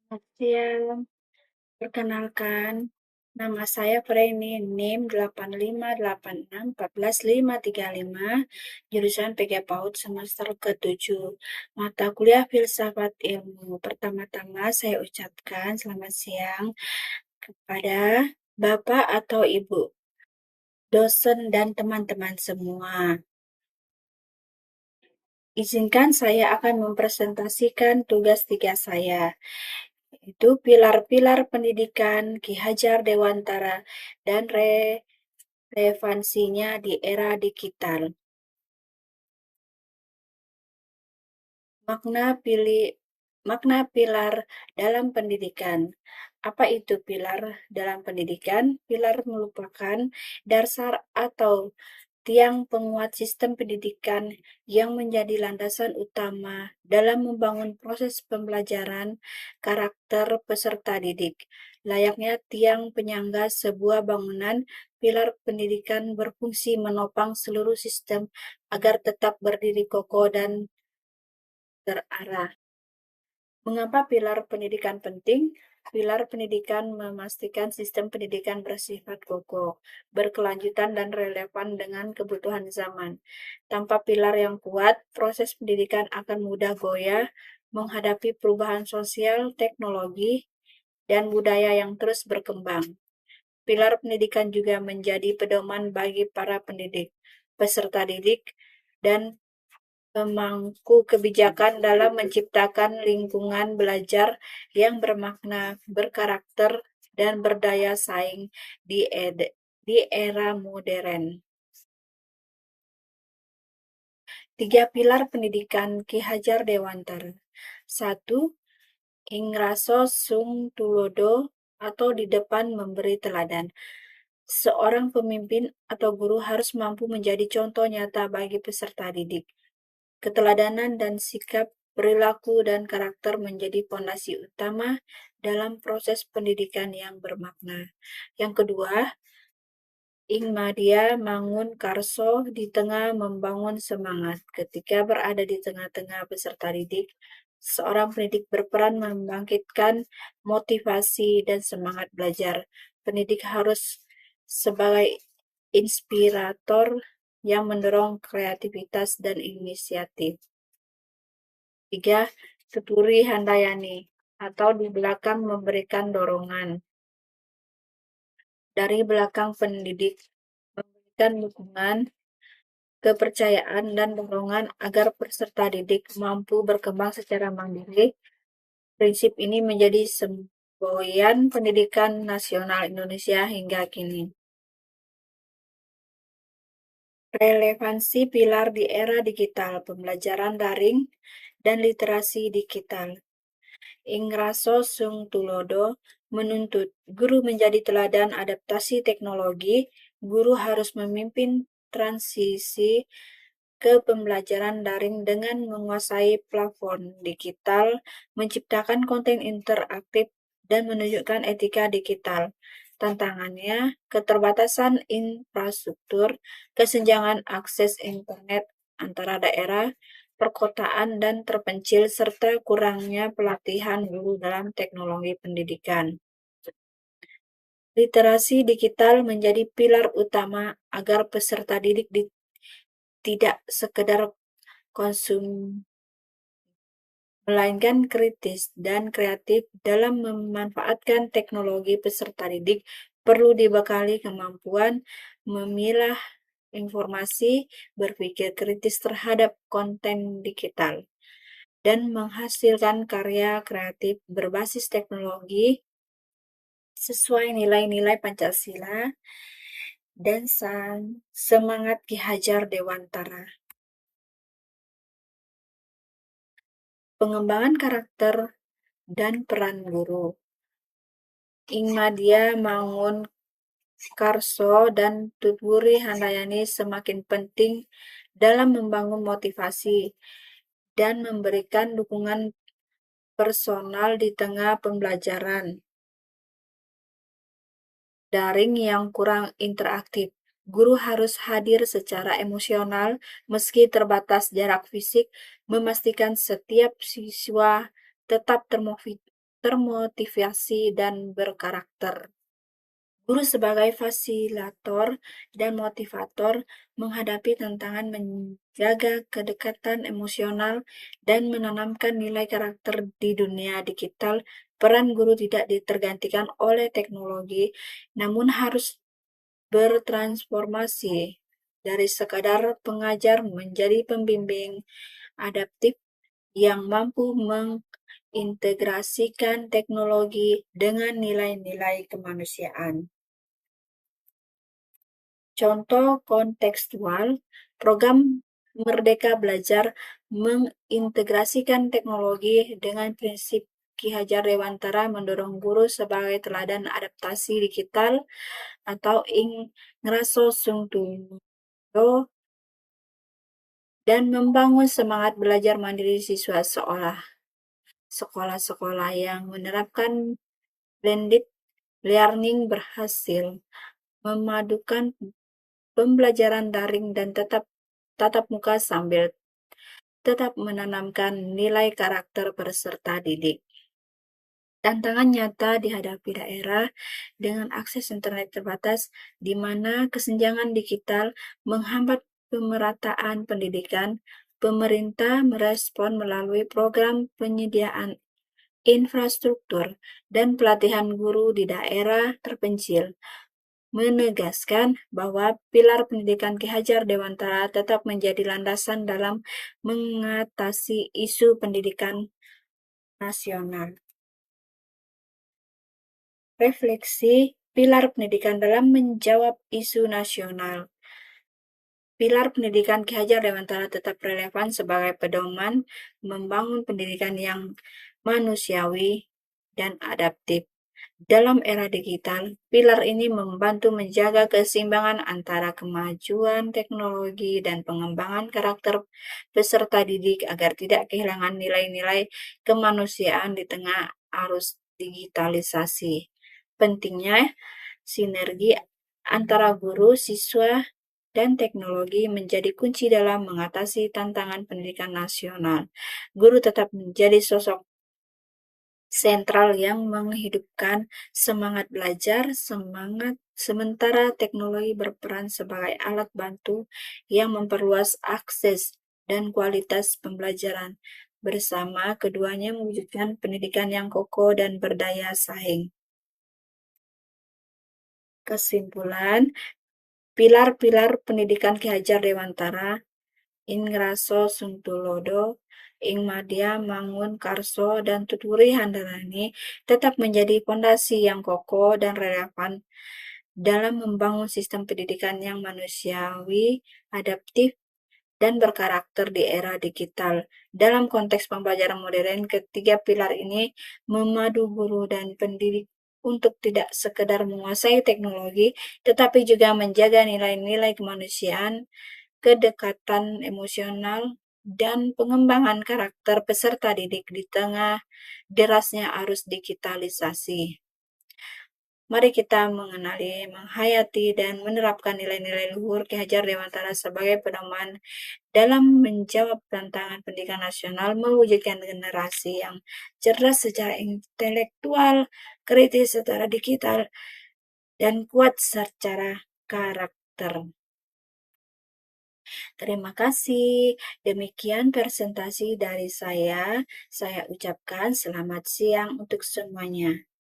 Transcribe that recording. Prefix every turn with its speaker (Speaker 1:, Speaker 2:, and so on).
Speaker 1: Selamat siang, perkenalkan, nama saya Preni, NIM 8586141535, jurusan PG PAUD semester ke-7, mata kuliah Filsafat Ilmu. Pertama-tama saya ucapkan selamat siang kepada Bapak atau Ibu, dosen dan teman-teman semua. Izinkan saya akan mempresentasikan tugas 3 saya. Itu pilar-pilar pendidikan Ki Hajar Dewantara dan relevansinya di era digital. Makna pilar dalam pendidikan. Apa itu pilar dalam pendidikan? Pilar merupakan dasar atau tiang penguat sistem pendidikan yang menjadi landasan utama dalam membangun proses pembelajaran karakter peserta didik. Layaknya tiang penyangga sebuah bangunan, pilar pendidikan berfungsi menopang seluruh sistem agar tetap berdiri kokoh dan terarah. Mengapa pilar pendidikan penting? Pilar pendidikan memastikan sistem pendidikan bersifat kokoh, berkelanjutan, dan relevan dengan kebutuhan zaman. Tanpa pilar yang kuat, proses pendidikan akan mudah goyah menghadapi perubahan sosial, teknologi, dan budaya yang terus berkembang. Pilar pendidikan juga menjadi pedoman bagi para pendidik, peserta didik, dan pemangku kebijakan dalam menciptakan lingkungan belajar yang bermakna, berkarakter, dan berdaya saing di era modern. 3 pilar pendidikan Ki Hajar Dewantara. 1. Ingraso sung tulodo atau di depan memberi teladan. Seorang pemimpin atau guru harus mampu menjadi contoh nyata bagi peserta didik. Keteladanan dan sikap, perilaku, dan karakter menjadi fondasi utama dalam proses pendidikan yang bermakna. Yang kedua, Ing Madia Mangun Karso di tengah membangun semangat. Ketika berada di tengah-tengah peserta didik, seorang pendidik berperan membangkitkan motivasi dan semangat belajar. Pendidik harus sebagai inspirator yang mendorong kreativitas dan inisiatif. 3. Tuturi handayani atau di belakang memberikan dorongan. Dari belakang pendidik memberikan dukungan, kepercayaan, dan dorongan agar peserta didik mampu berkembang secara mandiri. Prinsip ini menjadi semboyan pendidikan nasional Indonesia hingga kini. Relevansi pilar di era digital, pembelajaran daring, dan literasi digital. Ingraso Sung Tulodo menuntut guru menjadi teladan adaptasi teknologi. Guru harus memimpin transisi ke pembelajaran daring dengan menguasai platform digital, menciptakan konten interaktif, dan menunjukkan etika digital. Tantangannya, keterbatasan infrastruktur, kesenjangan akses internet antara daerah, perkotaan, dan terpencil, serta kurangnya pelatihan guru dalam teknologi pendidikan. Literasi digital menjadi pilar utama agar peserta didik tidak sekedar konsum, melainkan kritis dan kreatif dalam memanfaatkan teknologi. Peserta didik perlu dibekali kemampuan memilah informasi, berpikir kritis terhadap konten digital, dan menghasilkan karya kreatif berbasis teknologi sesuai nilai-nilai Pancasila dan semangat Ki Hajar Dewantara. Pengembangan karakter dan peran guru. Ing Madia Mangun Karso dan Tutwuri Handayani semakin penting dalam membangun motivasi dan memberikan dukungan personal di tengah pembelajaran daring yang kurang interaktif. Guru harus hadir secara emosional meski terbatas jarak fisik, memastikan setiap siswa tetap termotivasi, dan berkarakter. Guru sebagai fasilitator dan motivator menghadapi tantangan menjaga kedekatan emosional dan menanamkan nilai karakter di dunia digital. Peran guru tidak ditergantikan oleh teknologi, namun harus bertransformasi dari sekadar pengajar menjadi pembimbing adaptif yang mampu mengintegrasikan teknologi dengan nilai-nilai kemanusiaan. Contoh kontekstual, program Merdeka Belajar mengintegrasikan teknologi dengan prinsip Ki Hajar Dewantara mendorong guru sebagai teladan adaptasi digital atau Ingraso Sungtulo dan membangun semangat belajar mandiri siswa sekolah-sekolah yang menerapkan blended learning berhasil memadukan pembelajaran daring dan tatap muka sambil tetap menanamkan nilai karakter peserta didik. Tantangan nyata dihadapi daerah dengan akses internet terbatas, di mana kesenjangan digital menghambat pemerataan pendidikan. Pemerintah merespon melalui program penyediaan infrastruktur dan pelatihan guru di daerah terpencil, menegaskan bahwa pilar pendidikan Ki Hajar Dewantara tetap menjadi landasan dalam mengatasi isu pendidikan nasional. Refleksi pilar pendidikan dalam menjawab isu nasional. Pilar pendidikan Ki Hajar Dewantara tetap relevan sebagai pedoman membangun pendidikan yang manusiawi dan adaptif. Dalam era digital, pilar ini membantu menjaga keseimbangan antara kemajuan teknologi dan pengembangan karakter peserta didik agar tidak kehilangan nilai-nilai kemanusiaan di tengah arus digitalisasi. Pentingnya sinergi antara guru, siswa, dan teknologi menjadi kunci dalam mengatasi tantangan pendidikan nasional. Guru tetap menjadi sosok sentral yang menghidupkan semangat belajar, sementara teknologi berperan sebagai alat bantu yang memperluas akses dan kualitas pembelajaran. Bersama keduanya mewujudkan pendidikan yang kokoh dan berdaya saing. Kesimpulan, pilar-pilar pendidikan Ki Hajar Dewantara, Ingraso Suntulodo, Ingmadia Mangun Karso, dan Tuturi Handayani tetap menjadi fondasi yang kokoh dan relevan dalam membangun sistem pendidikan yang manusiawi, adaptif, dan berkarakter di era digital. Dalam konteks pembelajaran modern, ketiga pilar ini memadu guru dan pendidik untuk tidak sekedar menguasai teknologi, tetapi juga menjaga nilai-nilai kemanusiaan, kedekatan emosional, dan pengembangan karakter peserta didik di tengah derasnya arus digitalisasi. Mari kita mengenali, menghayati, dan menerapkan nilai-nilai luhur Ki Hajar Dewantara sebagai pedoman dalam menjawab tantangan pendidikan nasional, mewujudkan generasi yang cerdas secara intelektual, kritis secara digital, dan kuat secara karakter. Terima kasih. Demikian presentasi dari saya. Saya ucapkan selamat siang untuk semuanya.